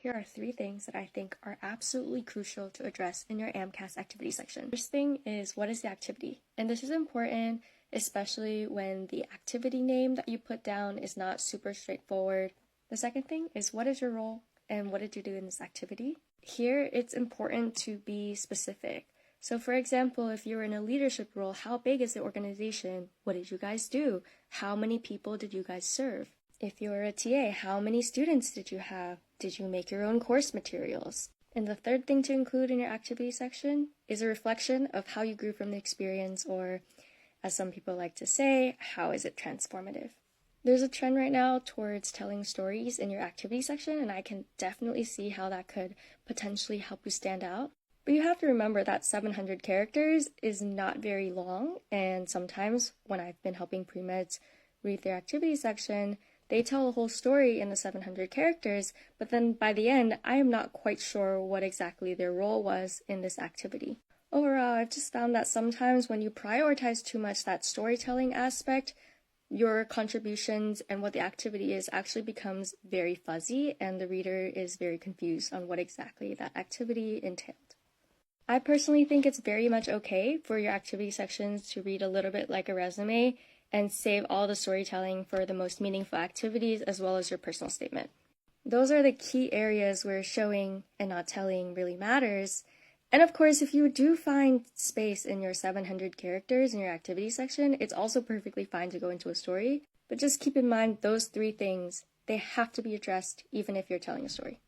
Here are 3 things that I think are absolutely crucial to address in your AMCAS activity section. First thing is, what is the activity? And this is important, especially when the activity name that you put down is not super straightforward. The second thing is, what is your role and what did you do in this activity? Here, it's important to be specific. So for example, if you're in a leadership role, how big is the organization? What did you guys do? How many people did you guys serve? If you're a TA, how many students did you have? Did you make your own course materials? And the third thing to include in your activity section is a reflection of how you grew from the experience, or as some people like to say, how is it transformative? There's a trend right now towards telling stories in your activity section, and I can definitely see how that could potentially help you stand out. But you have to remember that 700 characters is not very long, and sometimes when I've been helping pre-meds read their activity section, they tell a whole story in the 700 characters, but then by the end, I am not quite sure what exactly their role was in this activity. Overall, I've just found that sometimes when you prioritize too much that storytelling aspect, your contributions and what the activity is actually becomes very fuzzy, and the reader is very confused on what exactly that activity entailed. I personally think it's very much okay for your activity sections to read a little bit like a resume and save all the storytelling for the most meaningful activities as well as your personal statement. Those are the key areas where showing and not telling really matters. And of course, if you do find space in your 700 characters in your activity section, it's also perfectly fine to go into a story. But just keep in mind those 3 things, they have to be addressed even if you're telling a story.